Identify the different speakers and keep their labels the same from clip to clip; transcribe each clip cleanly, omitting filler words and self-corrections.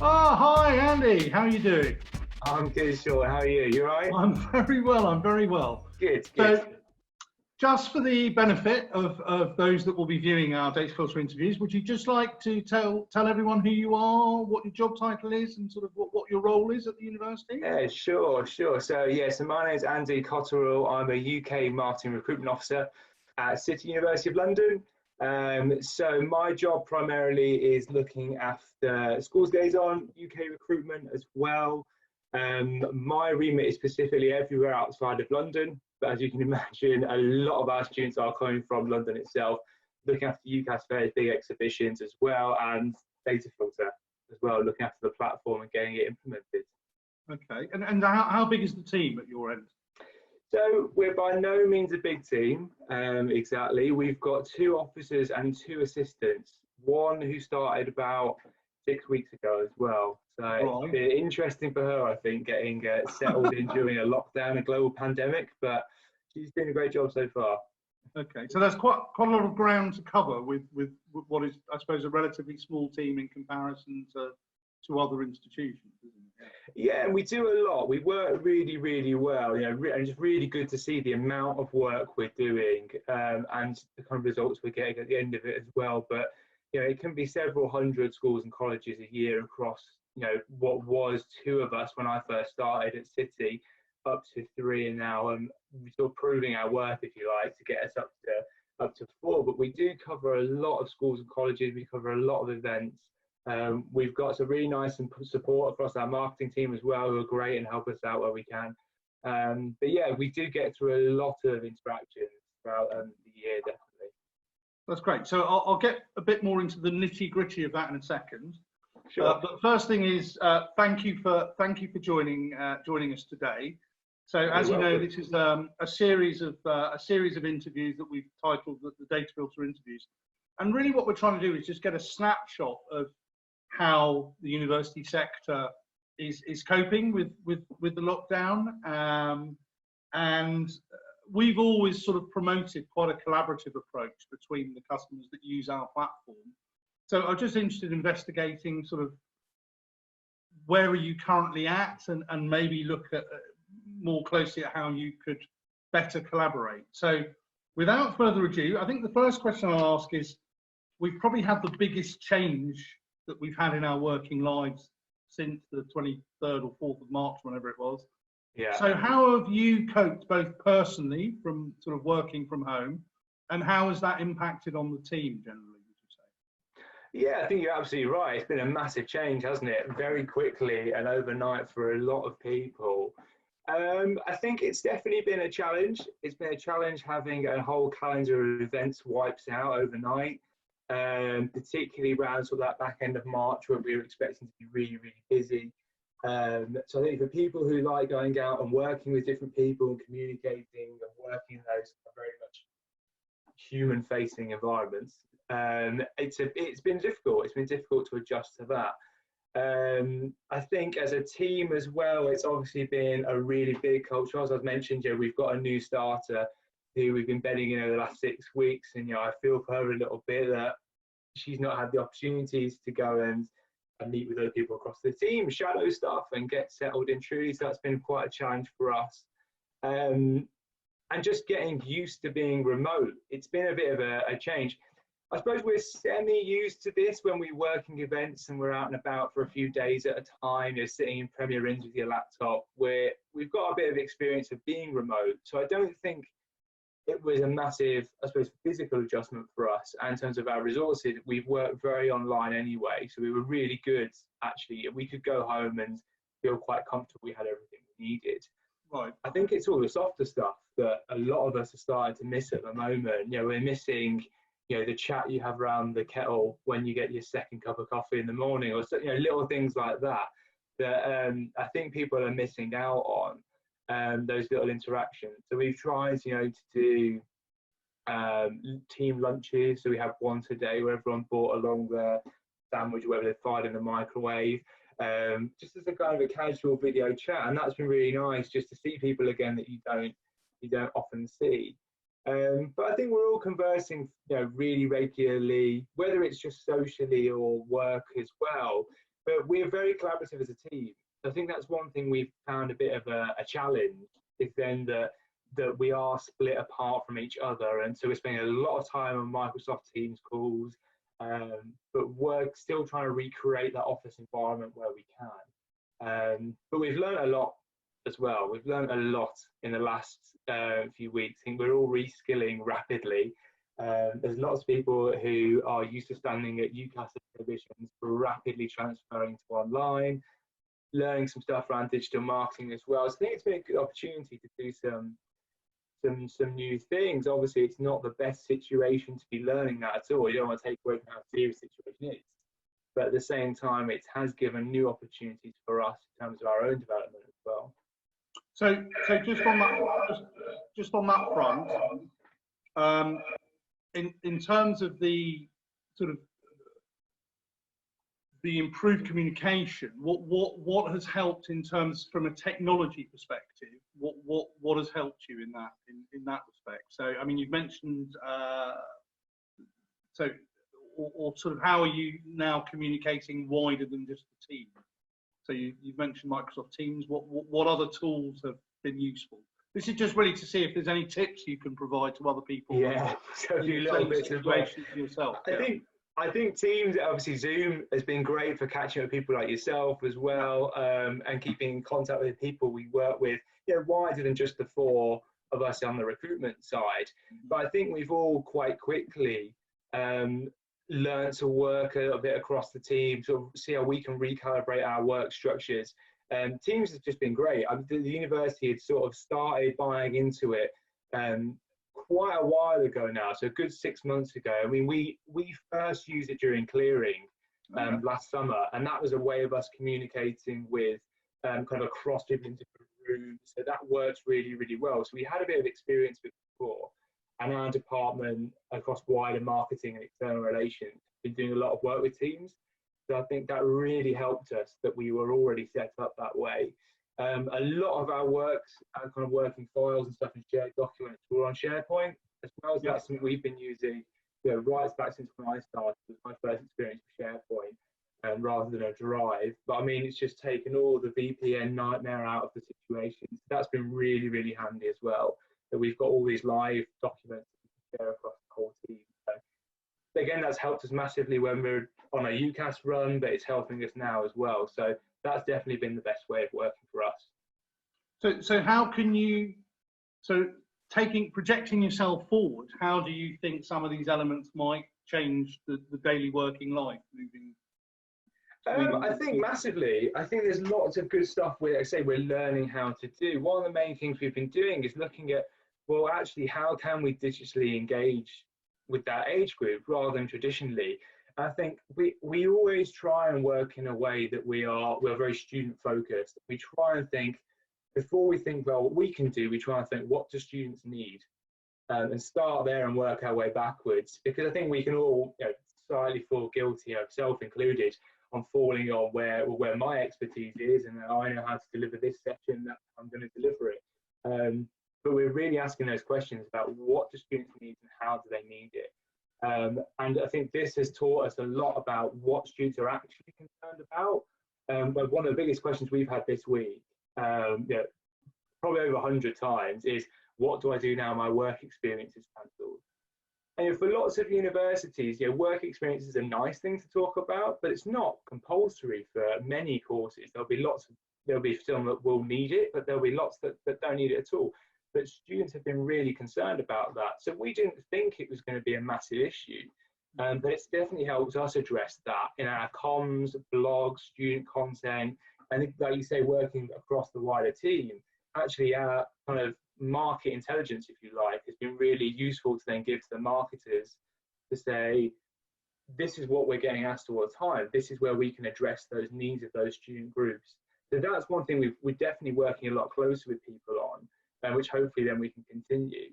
Speaker 1: Oh, hi, Andy. How are you doing?
Speaker 2: I'm good, Sean. How are you? You all right?
Speaker 1: I'm very well. I'm very well.
Speaker 2: Good, good.
Speaker 1: So, just for the benefit of those that will be viewing our data filter interviews, would you just like to tell everyone who you are, what your job title is, and sort of what your role is at the university?
Speaker 2: Yeah, sure. So my name is Andy Cotterill. I'm a UK Marketing Recruitment Officer at City University of London. So my job primarily is looking after schools liaison, UK recruitment as well. My remit is specifically everywhere outside of London, but as you can imagine, a lot of our students are coming from London itself, looking after UCAS fairs, big exhibitions as well, and data filter as well, looking after the platform and getting it implemented.
Speaker 1: Okay. And how big is the team at your end?
Speaker 2: So we're by no means a big team, exactly. We've got 2 officers and 2 assistants, one who started about 6 weeks ago as well. So it's been interesting for her, I think, getting settled in during a lockdown, a global pandemic, but she's doing a great job so far.
Speaker 1: Okay, so there's quite a lot of ground to cover with what is, I suppose, a relatively small team in comparison to other institutions, isn't it?
Speaker 2: Yeah, and we do a lot. We work really, really well. And it's really good to see the amount of work we're doing and the kind of results we're getting at the end of it as well. But it can be several hundred schools and colleges a year across. What was 2 of us when I first started at City, up to 3, and now we're still proving our worth, if you like, to get us up to 4. But we do cover a lot of schools and colleges. We cover a lot of events. We've got some really nice support across our marketing team as well, who are great and help us out where we can. But yeah, we do get through a lot of interactions throughout the year, definitely.
Speaker 1: That's great. So I'll get a bit more into the nitty gritty of that in a second.
Speaker 2: Sure.
Speaker 1: But first thing is, thank you for joining us today. So as you know, this is a series of interviews that we've titled the Data Filter interviews, and really what we're trying to do is just get a snapshot of how the university sector is coping with the lockdown, and we've always sort of promoted quite a collaborative approach between the customers that use our platform. So I'm just interested in investigating sort of where are you currently at, and maybe look at more closely at how you could better collaborate. So without further ado, I think the first question I'll ask is, we've probably had the biggest change that we've had in our working lives since the 23rd or 4th of March, whenever it was.
Speaker 2: Yeah.
Speaker 1: So how have you coped both personally from sort of working from home, and how has that impacted on the team generally, would you say?
Speaker 2: Yeah, I think you're absolutely right. It's been a massive change, hasn't it? Very quickly and overnight for a lot of people. I think it's definitely been a challenge. It's been a challenge having a whole calendar of events wiped out overnight. Particularly around sort of that back end of March, where we were expecting to be really, really busy. So I think for people who like going out and working with different people and communicating and working in those very much human-facing environments, it's been difficult. It's been difficult to adjust to that. I think as a team as well, it's obviously been a really big culture. As I've mentioned, we've got a new starter who we've been bedding in over the last 6 weeks, and I feel for her a little bit that she's not had the opportunities to go and meet with other people across the team, shadow stuff, and get settled in truly. So that's been quite a challenge for us. And just getting used to being remote, it's been a bit of a change. I suppose we're semi-used to this when we're working events and we're out and about for a few days at a time, sitting in Premier Inns with your laptop, where we've got a bit of experience of being remote. So I don't think it was a massive, I suppose, physical adjustment for us. And in terms of our resources, we've worked very online anyway. So we were really good, actually. We could go home and feel quite comfortable we had everything we needed.
Speaker 1: Right.
Speaker 2: I think it's all the softer stuff that a lot of us are starting to miss at the moment. We're missing, the chat you have around the kettle when you get your second cup of coffee in the morning, or little things like that, that I think people are missing out on. Those little interactions. So we've tried, to do team lunches. So we have one today where everyone brought along their sandwich, whether they fried in the microwave, just as a kind of a casual video chat, and that's been really nice, just to see people again that you don't often see. But I think we're all conversing, really regularly, whether it's just socially or work as well. but we're very collaborative as a team. I think that's one thing we've found a bit of a challenge, is then that we are split apart from each other, and so we're spending a lot of time on Microsoft Teams calls, but we're still trying to recreate that office environment where we can. But we've learned a lot as well. We've learned a lot in the last few weeks. I think we're all reskilling rapidly. There's lots of people who are used to standing at UCAS exhibitions, rapidly transferring to online, learning some stuff around digital marketing as well. So I think it's been a good opportunity to do some new things. Obviously, it's not the best situation to be learning that at all. You don't want to take away from how serious the situation is. But at the same time, it has given new opportunities for us in terms of our own development as well.
Speaker 1: So just on that front, in terms of the sort of the improved communication, what has helped in terms from a technology perspective? What has helped you in that respect? So I mean, you've mentioned or sort of how are you now communicating wider than just the team? So you've mentioned Microsoft Teams. What other tools have been useful? This is just really to see if there's any tips you can provide to other people.
Speaker 2: Yeah, so a few little bits of advice
Speaker 1: yourself.
Speaker 2: I think Teams, obviously Zoom has been great for catching up with people like yourself as well, and keeping in contact with people we work with, wider than just the four of us on the recruitment side. But I think we've all quite quickly learned to work a little bit across the team, sort of see how we can recalibrate our work structures. Teams has just been great. The university had sort of started buying into it quite a while ago now, so a good 6 months ago. I mean, we first used it during clearing last summer, and that was a way of us communicating with kind of across different rooms. So that works really, really well. So we had a bit of experience with it before, and our department across wider marketing and external relations been doing a lot of work with Teams. So I think that really helped us that we were already set up that way. A lot of our works, our kind of working files and stuff in shared documents were on SharePoint, as well as that's something we've been using, right back since when I started. It was my first experience with SharePoint, rather than a drive. But I mean, it's just taken all the VPN nightmare out of the situation. So that's been really, really handy as well, that we've got all these live documents that we can share across the whole team. So again, that's helped us massively when we're on a UCAS run, but it's helping us now as well. So that's definitely been the best way of working for us.
Speaker 1: So how can you, projecting yourself forward, how do you think some of these elements might change the daily working life moving?
Speaker 2: I think massively. I think there's lots of good stuff we're learning how to do. One of the main things we've been doing is looking at, well, actually, how can we digitally engage with that age group rather than traditionally? I think we always try and work in a way that we're very student focused. We try and think, before we think about what we can do, we try and think, what do students need? And start there and work our way backwards. Because I think we can all slightly fall guilty, self included, on falling on where my expertise is, and I know how to deliver this section, that I'm going to deliver it. But we're really asking those questions about what do students need and how do they need it. And I think this has taught us a lot about what students are actually concerned about. But one of the biggest questions we've had this week, probably over 100 times, is what do I do now my work experience is cancelled? And for lots of universities, work experience is a nice thing to talk about, but it's not compulsory for many courses. There'll be some that will need it, but there'll be lots that don't need it at all. But students have been really concerned about that. So we didn't think it was going to be a massive issue, but it's definitely helped us address that in our comms, blogs, student content, and like you say, working across the wider team. Actually, our kind of market intelligence, if you like, has been really useful to then give to the marketers to say, this is what we're getting asked all the time. This is where we can address those needs of those student groups. So that's one thing we're definitely working a lot closer with people on, which hopefully then we can continue.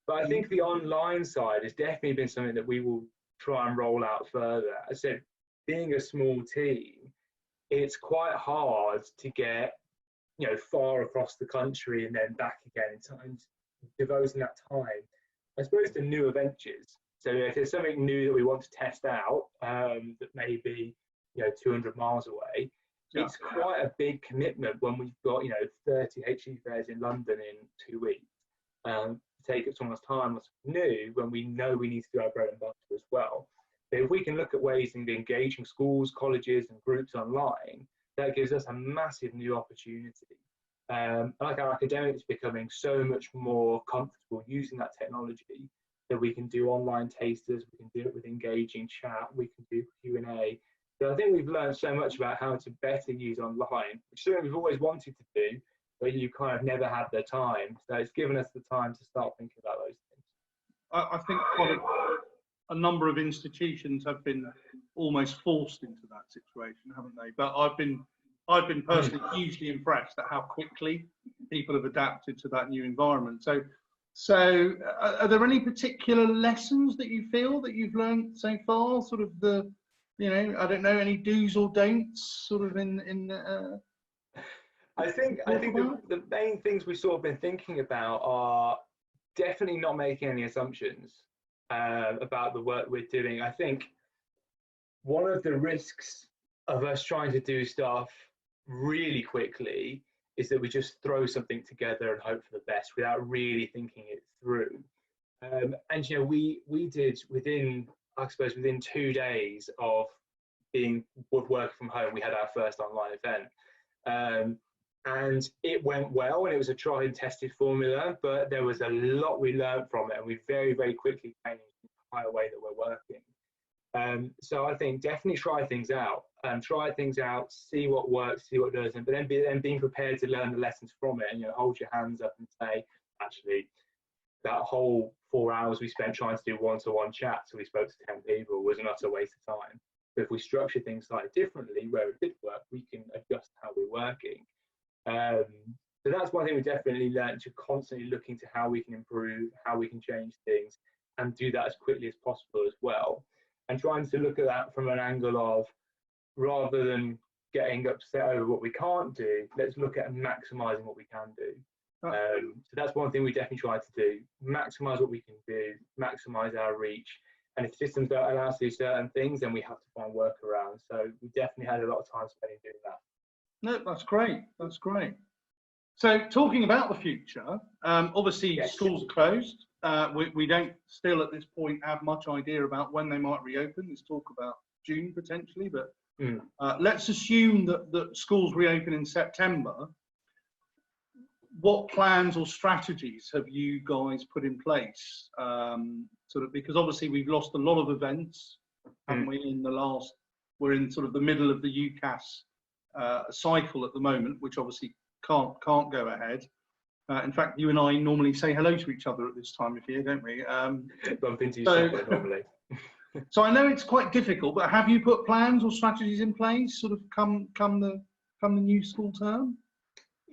Speaker 2: But I think the online side has definitely been something that we will try and roll out further. As I said, being a small team, it's quite hard to get far across the country and then back again, and devoting that time, I suppose, to new adventures. So if there's something new that we want to test out, that maybe 200 miles away.
Speaker 1: Yeah.
Speaker 2: It's quite a big commitment when we've got 30 HE fairs in London in 2 weeks. To take up someone's time was new when we know we need to do our bread and butter as well. But if we can look at ways of engaging schools, colleges, and groups online, that gives us a massive new opportunity. Like our academics becoming so much more comfortable using that technology, that we can do online tasters, we can do it with engaging chat, we can do Q&A. So I think we've learned so much about how to better use online, which is something we've always wanted to do, but you kind of never had the time. So it's given us the time to start thinking about those things.
Speaker 1: I think quite a number of institutions have been almost forced into that situation, haven't they? But I've been personally hugely impressed at how quickly people have adapted to that new environment. So are there any particular lessons that you feel that you've learned so far? Sort of I don't know, any do's or don'ts sort of
Speaker 2: I think the main things we've sort of been thinking about are definitely not making any assumptions about the work we're doing. I think one of the risks of us trying to do stuff really quickly is that we just throw something together and hope for the best without really thinking it through. And we did within 2 days of working from home, we had our first online event. And it went well, and it was a tried and tested formula, but there was a lot we learned from it, and we very, very quickly changed the entire way that we're working. So I think definitely try things out, see what works, see what doesn't, but then being prepared to learn the lessons from it, and hold your hands up and say, actually, that whole 4 hours we spent trying to do one-to-one chats, so we spoke to 10 people, was an utter waste of time. But if we structure things slightly differently, where it did work, we can adjust how we're working. So that's one thing we definitely learned, to constantly look into how we can improve, how we can change things, and do that as quickly as possible as well. And trying to look at that from an angle of, rather than getting upset over what we can't do, let's look at maximizing what we can do. So that's one thing we definitely try to do, maximize what we can do, maximize our reach. And if systems don't allow us to do certain things, then we have to find workarounds. So we definitely had a lot of time spending doing that.
Speaker 1: No, that's great. That's great. So talking about the future, obviously yes. Schools are closed. We don't still at this point have much idea about when they might reopen. There's talk about June potentially, but let's assume that schools reopen in September. What plans or strategies have you guys put in place? Because obviously we've lost a lot of events, haven't we? We're in sort of the middle of the UCAS cycle at the moment, which obviously can't go ahead. In fact, you and I normally say hello to each other at this time of year, don't we?
Speaker 2: Bump into each other normally.
Speaker 1: So I know it's quite difficult, but have you put plans or strategies in place, sort of come the new school term?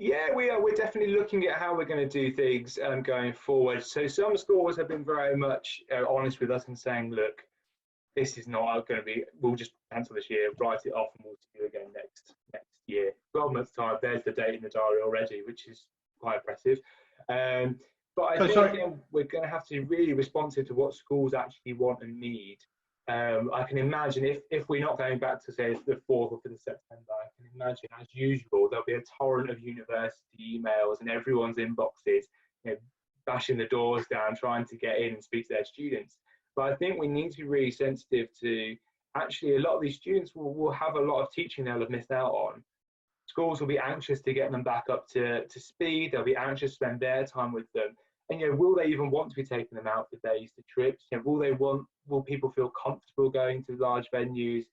Speaker 2: Yeah, we are. We're definitely looking at how we're going to do things going forward. So some schools have been very much honest with us and saying, look, this is not going to be, we'll just cancel this year, write it off, and we'll see you again next year. 12 months time, there's the date in the diary already, which is quite impressive. But I think we're going to have to be really responsive to what schools actually want and need. I can imagine if we're not going back to, say, the 4th or 5th of September, I can imagine, as usual, there'll be a torrent of university emails and everyone's inboxes, bashing the doors down, trying to get in and speak to their students. But I think we need to be really sensitive to, actually, a lot of these students will have a lot of teaching they'll have missed out on. Schools will be anxious to get them back up to speed. They'll be anxious to spend their time with them. And will they even want to be taking them out for days, to trips? Will people feel comfortable going to large venues,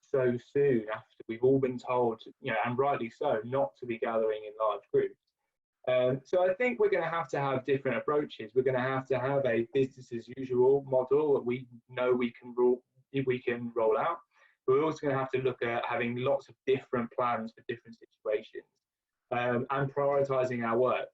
Speaker 2: so soon after we've all been told, and rightly so, not to be gathering in large groups? So I think we're going to have different approaches. We're going to have a business as usual model that we know we can roll out. But we're also going to have to look at having lots of different plans for different situations, and prioritizing our work.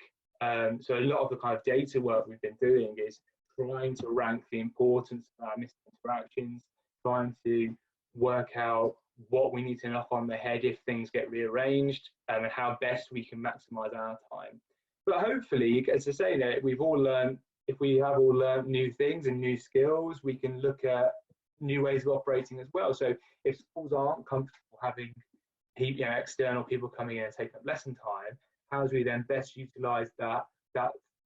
Speaker 2: So a lot of the kind of data work we've been doing is trying to rank the importance of our missed interactions, trying to work out what we need to knock on the head if things get rearranged, and how best we can maximize our time. But hopefully, as I say, we've all learned, if we have all learned new things and new skills, we can look at new ways of operating as well. So if schools aren't comfortable having external people coming in and taking up lesson time, how do we then best utilize that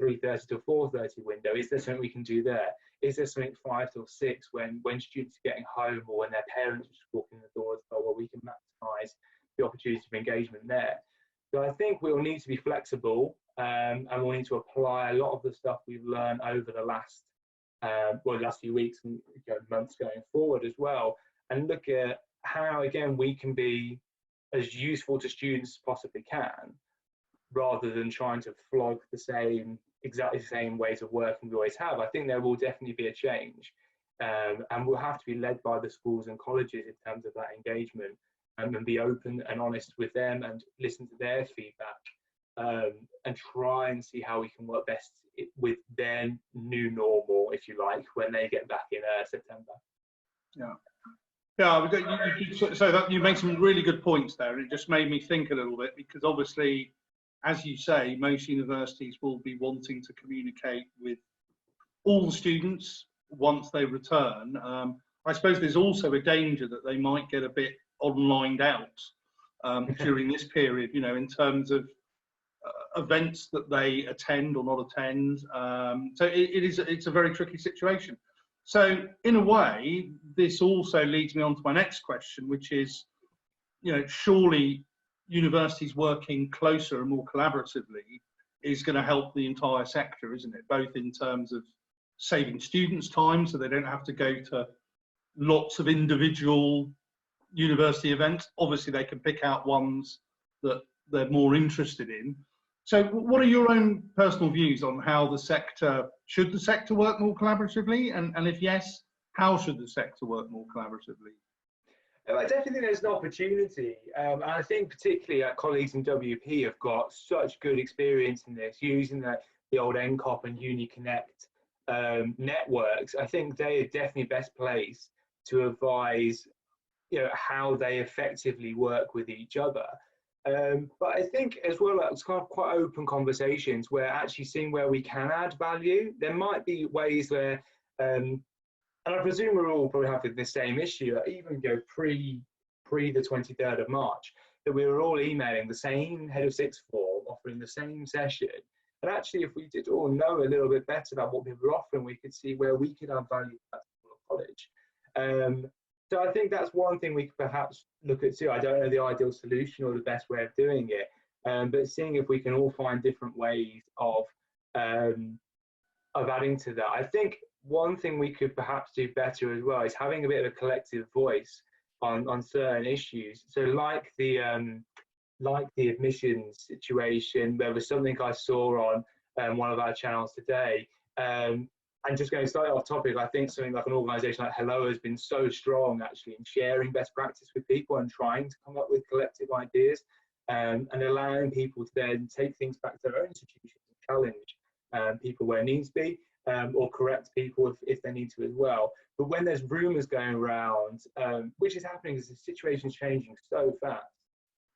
Speaker 2: 3:30 to 4:30 window? Is there something we can do there? Is there something 5 till 6 when students are getting home, or when their parents are just walking the doors? Oh, well, we can maximise the opportunity of engagement there. So I think we'll need to be flexible, and we'll need to apply a lot of the stuff we've learned over the last few weeks and months going forward as well, and look at how, again, we can be as useful to students as possibly can, rather than trying to flog exactly the same ways of working we always have. I think there will definitely be a change, and we'll have to be led by the schools and colleges in terms of that engagement, and be open and honest with them and listen to their feedback, and try and see how we can work best with their new normal, if you like, when they get back in September.
Speaker 1: Yeah. Yeah, so that you made some really good points there, and it just made me think a little bit, because obviously, as you say, most universities will be wanting to communicate with all the students once they return. I suppose there's also a danger that they might get a bit onlined out during this period, in terms of events that they attend or not attend. So it's a very tricky situation. So in a way, this also leads me on to my next question, which is, surely universities working closer and more collaboratively is going to help the entire sector, isn't it? Both in terms of saving students time, so they don't have to go to lots of individual university events. Obviously, they can pick out ones that they're more interested in. So what are your own personal views on how should the sector work more collaboratively? And if yes, how should the sector work more collaboratively?
Speaker 2: I definitely think there's an opportunity. And I think particularly our colleagues in WP have got such good experience in this, using the old NCOP and UniConnect networks. I think they are definitely best placed to advise, how they effectively work with each other. But I think as well, it's kind of quite open conversations where actually seeing where we can add value. There might be ways where, and I presume we're all probably having the same issue, even pre the 23rd of March, that we were all emailing the same head of sixth form, offering the same session. And actually, if we did all know a little bit better about what people were offering, we could see where we could add value to college. So I think that's one thing we could perhaps look at too. I don't know the ideal solution or the best way of doing it, but seeing if we can all find different ways of adding to that. I think one thing we could perhaps do better as well is having a bit of a collective voice on certain issues. So like the admissions situation, there was something I saw on one of our channels today. And just going slightly off topic, I think something like an organisation like Hello has been so strong actually in sharing best practice with people and trying to come up with collective ideas, and allowing people to then take things back to their own institutions and challenge people where needs be, or correct people if they need to as well. But when there's rumours going around, which is happening as the situation's changing so fast,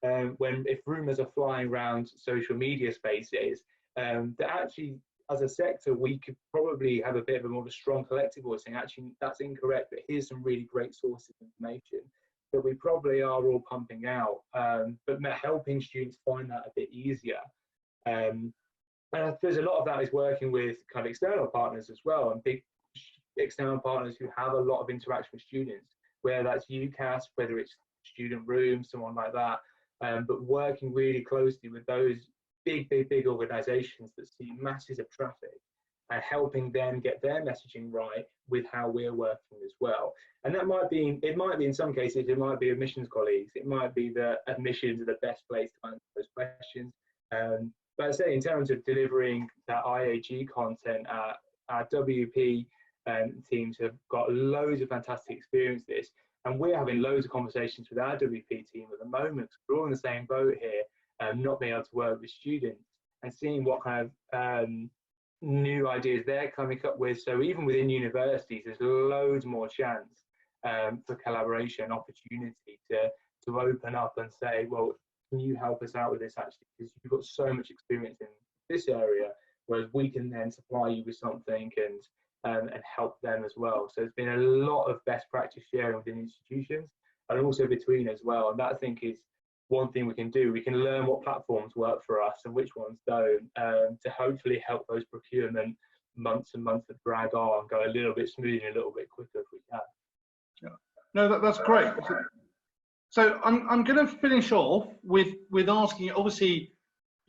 Speaker 2: if rumours are flying around social media spaces, that actually, as a sector, we could probably have a bit of a more strong collective voice saying, actually, that's incorrect, but here's some really great sources of information that we probably are all pumping out, but helping students find that a bit easier. And I suppose a lot of that is working with kind of external partners as well, and big external partners who have a lot of interaction with students, whether that's UCAS, whether it's Student Room, someone like that, but working really closely with those big organizations that see masses of traffic and helping them get their messaging right with how we're working as well. And it might be in some cases, it might be admissions colleagues, it might be that admissions are the best place to answer those questions. But I say in terms of delivering that IAG content, our WP teams have got loads of fantastic experience with this, and we're having loads of conversations with our WP team at the moment. We're all in the same boat here, not being able to work with students and seeing what kind of new ideas they're coming up with. So even within universities, there's loads more chance for collaboration, opportunity to open up and say, well, can you help us out with this actually? Because you've got so much experience in this area, whereas we can then supply you with something, and and help them as well. So there's been a lot of best practice sharing within institutions and also between as well. And that I think is one thing we can do. We can learn what platforms work for us and which ones don't, to hopefully help those procurement months and months that drag on go a little bit smoother and a little bit quicker if we can.
Speaker 1: Yeah. No, that's great. So I'm going to finish off with asking, obviously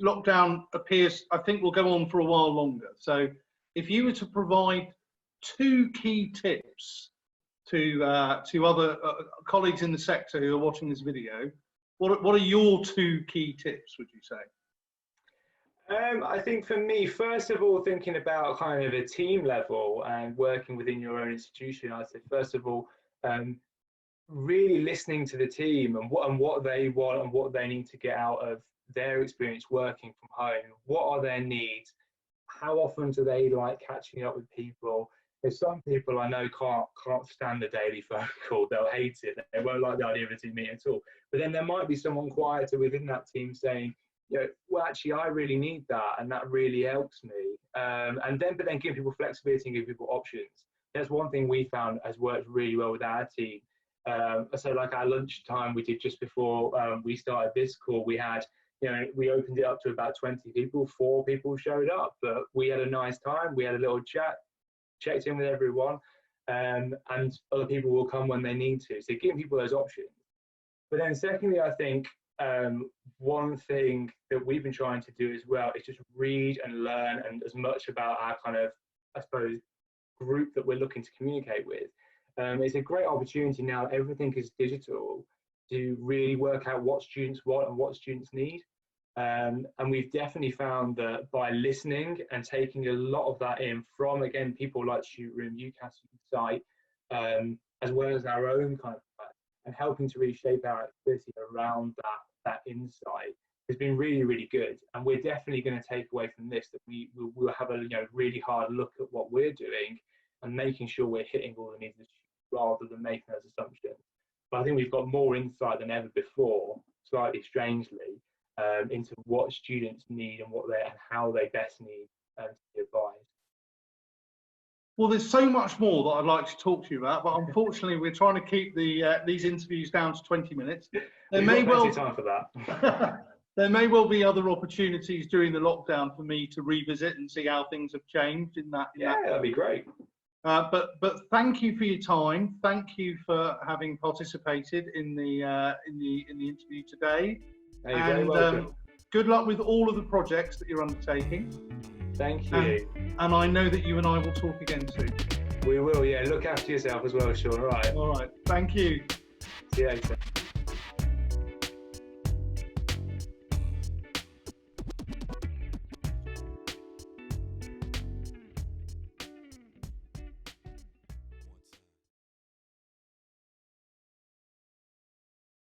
Speaker 1: lockdown appears, I think, will go on for a while longer. So if you were to provide 2 key tips to other colleagues in the sector who are watching this video, what are your 2 key tips, would you say?
Speaker 2: I think for me, first of all, thinking about kind of a team level and working within your own institution, I'd say first of all, really listening to the team and what they want and what they need to get out of their experience working from home. What are their needs? How often do they like catching up with people? There's some people I know can't stand the daily phone call. They'll hate it. They won't like the idea of a team meeting at all. But then there might be someone quieter within that team saying, well, actually, I really need that, and that really helps me. But then give people flexibility and give people options. That's one thing we found has worked really well with our team. So like our lunchtime we did just before we started this call, we had, we opened it up to about 20 people, 4 people showed up, but we had a nice time. We had a little chat, checked in with everyone, and other people will come when they need to. So giving people those options. But then secondly, I think one thing that we've been trying to do as well is just read and learn and as much about our kind of, I suppose, group that we're looking to communicate with. It's a great opportunity now, everything is digital, to really work out what students want and what students need. And we've definitely found that by listening and taking a lot of that in from, again, people like Student Room, UCAS site, as well as our own kind of, and helping to really shape our activity around that insight has been really, really good. And we're definitely going to take away from this that we'll have a really hard look at what we're doing and making sure we're hitting all the needs of students rather than making those assumptions. But I think we've got more insight than ever before, slightly strangely, into what students need and how they best need to be advised.
Speaker 1: Well, there's so much more that I'd like to talk to you about, but unfortunately, we're trying to keep these interviews down to 20 minutes. There may well
Speaker 2: time for that.
Speaker 1: There may well be other opportunities during the lockdown for me to revisit and see how things have changed in that.
Speaker 2: That'd be great.
Speaker 1: But thank you for your time. Thank you for having participated in the interview today.
Speaker 2: You're very welcome.
Speaker 1: Good luck with all of the projects that you're undertaking.
Speaker 2: Thank you.
Speaker 1: And I know that you and I will talk again soon.
Speaker 2: We will, yeah. Look after yourself as well, Sean. All right.
Speaker 1: All right. Thank you.
Speaker 2: See you later.